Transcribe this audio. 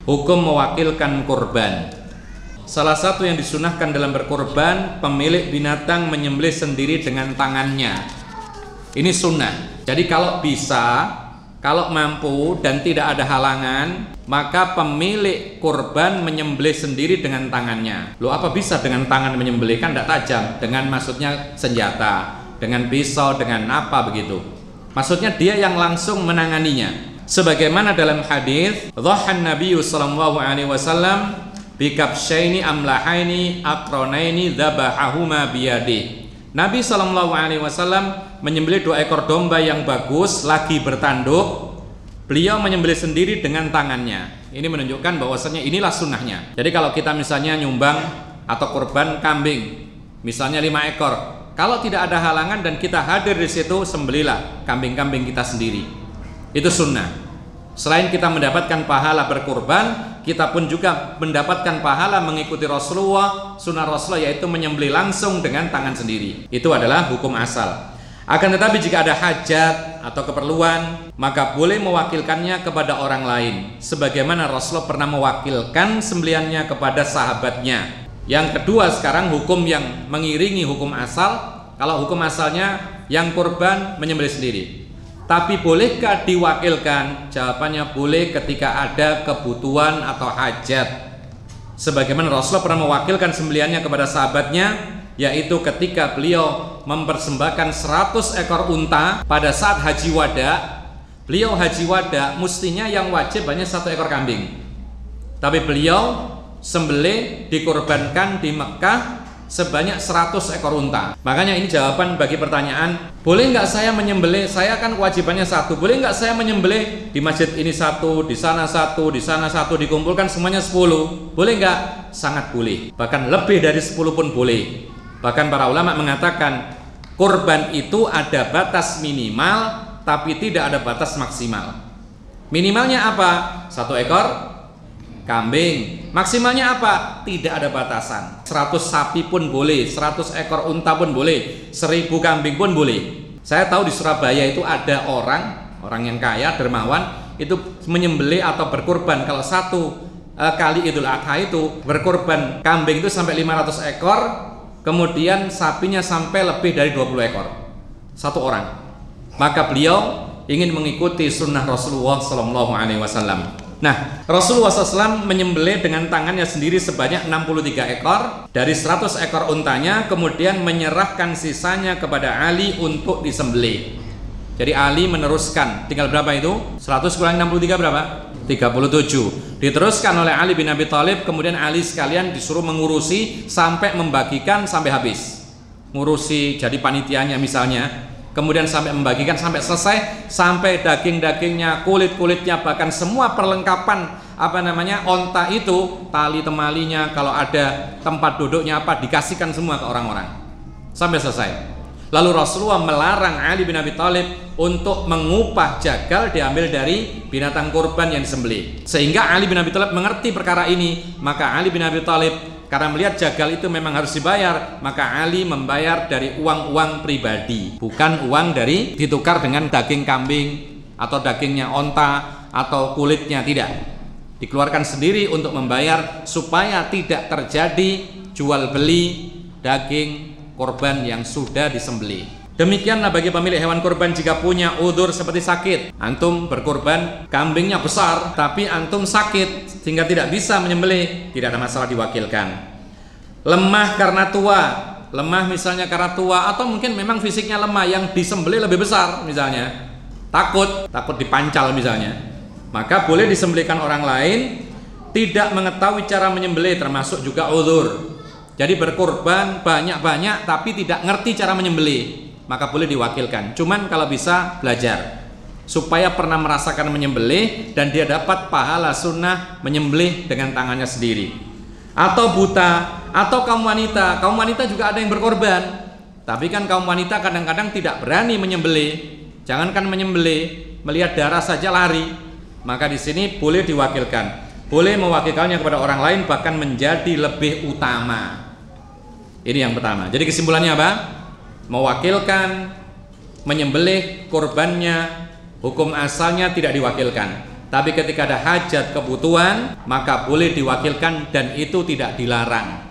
Hukum mewakilkan kurban. Salah satu yang disunahkan dalam berkurban, pemilik binatang menyembelih sendiri dengan tangannya. Ini sunnah. Jadi kalau bisa, kalau mampu dan tidak ada halangan, maka pemilik kurban menyembelih sendiri dengan tangannya. Loh, apa bisa dengan tangan menyembelih? Kan tidak tajam. Dengan maksudnya senjata, dengan pisau, dengan apa begitu. Maksudnya dia yang langsung menanganinya. Sebagaimana dalam hadis, dhahan Nabi sallallahu alaihi wasallam bikabsyaini amlahaini aqranaini dzabahahuma biyadihi. Nabi sallallahu alaihi wasallam menyembelih 2 ekor domba yang bagus lagi bertanduk. Beliau menyembelih sendiri dengan tangannya. Ini menunjukkan bahwasanya inilah sunnahnya. Jadi kalau kita misalnya nyumbang atau kurban kambing, misalnya 5 ekor, kalau tidak ada halangan dan kita hadir di situ, sembelilah kambing-kambing kita sendiri. Itu sunnah. Selain kita mendapatkan pahala berkurban, kita pun juga mendapatkan pahala mengikuti Rasulullah, sunnah Rasulullah, yaitu menyembelih langsung dengan tangan sendiri. Itu adalah hukum asal. Akan tetapi jika ada hajat atau keperluan, maka boleh mewakilkannya kepada orang lain, sebagaimana Rasulullah pernah mewakilkan sembelihannya kepada sahabatnya. Yang kedua, sekarang hukum yang mengiringi hukum asal. Kalau hukum asalnya yang kurban menyembelih sendiri, tapi bolehkah diwakilkan? Jawabannya boleh ketika ada kebutuhan atau hajat. Sebagaimana Rasulullah pernah mewakilkan sembelihannya kepada sahabatnya, yaitu ketika beliau mempersembahkan 100 ekor unta pada saat haji wada. Beliau haji wada, mestinya yang wajib hanya 1 ekor kambing, tapi beliau sembelih dikorbankan di Mekah sebanyak 100 ekor unta. Makanya ini jawaban bagi pertanyaan, boleh nggak saya menyembelih? Saya kan kewajibannya 1. Boleh nggak saya menyembelih di masjid ini 1, di sana 1, di sana 1, dikumpulkan semuanya 10? Boleh nggak? Sangat boleh. Bahkan lebih dari 10 pun boleh. Bahkan para ulama mengatakan kurban itu ada batas minimal, tapi tidak ada batas maksimal. Minimalnya apa? 1 ekor kambing. Maksimalnya apa? Tidak ada batasan. 100 sapi pun boleh, 100 ekor unta pun boleh, 1000 kambing pun boleh. Saya tahu di Surabaya itu ada orang yang kaya, dermawan, itu menyembelih atau berkurban. Kalau 1 kali Idul Adha itu berkurban kambing itu sampai 500 ekor, kemudian sapinya sampai lebih dari 20 ekor. 1 orang. Maka beliau ingin mengikuti sunnah Rasulullah sallallahu alaihi wasallam. Nah, Rasulullah SAW menyembelih dengan tangannya sendiri sebanyak 63 ekor dari 100 ekor untanya, kemudian menyerahkan sisanya kepada Ali untuk disembelih. Jadi Ali meneruskan, tinggal berapa itu? 100 kurang 63 berapa? 37. Diteruskan oleh Ali bin Abi Thalib, kemudian Ali sekalian disuruh mengurusi sampai membagikan sampai habis. Ngurusi jadi panitianya misalnya. Kemudian sampai membagikan sampai selesai, sampai daging-dagingnya, kulit-kulitnya, bahkan semua perlengkapan onta itu, tali temalinya, kalau ada tempat duduknya apa, dikasihkan semua ke orang-orang sampai selesai. Lalu Rasulullah melarang Ali bin Abi Thalib untuk mengupah jagal diambil dari binatang kurban yang disembelih. Sehingga Ali bin Abi Thalib mengerti perkara ini, maka Ali bin Abi Thalib karena melihat jagal itu memang harus dibayar, maka Ali membayar dari uang-uang pribadi, bukan uang dari ditukar dengan daging kambing atau dagingnya onta atau kulitnya, tidak. Dikeluarkan sendiri untuk membayar supaya tidak terjadi jual beli daging korban yang sudah disembelih. Demikianlah bagi pemilik hewan kurban jika punya udzur seperti sakit. Antum berkurban, kambingnya besar, tapi antum sakit sehingga tidak bisa menyembelih, tidak ada masalah, diwakilkan. Lemah karena tua, lemah misalnya karena tua, atau mungkin memang fisiknya lemah, yang disembelih lebih besar misalnya, takut dipancal misalnya, maka boleh disembelihkan orang lain, tidak mengetahui cara menyembelih, termasuk juga udzur. Jadi berkurban banyak-banyak tapi tidak ngerti cara menyembelih, maka boleh diwakilkan. Cuman kalau bisa belajar supaya pernah merasakan menyembelih dan dia dapat pahala sunnah menyembelih dengan tangannya sendiri. Atau buta, atau kaum wanita juga ada yang berkorban, tapi kan kaum wanita kadang-kadang tidak berani menyembelih. Jangankan menyembelih, melihat darah saja lari. Maka di sini boleh diwakilkan, boleh mewakilkannya kepada orang lain, bahkan menjadi lebih utama. Ini yang pertama. Jadi kesimpulannya apa? Mewakilkan, menyembelih korbannya, hukum asalnya tidak diwakilkan. Tapi ketika ada hajat kebutuhan, maka boleh diwakilkan dan itu tidak dilarang.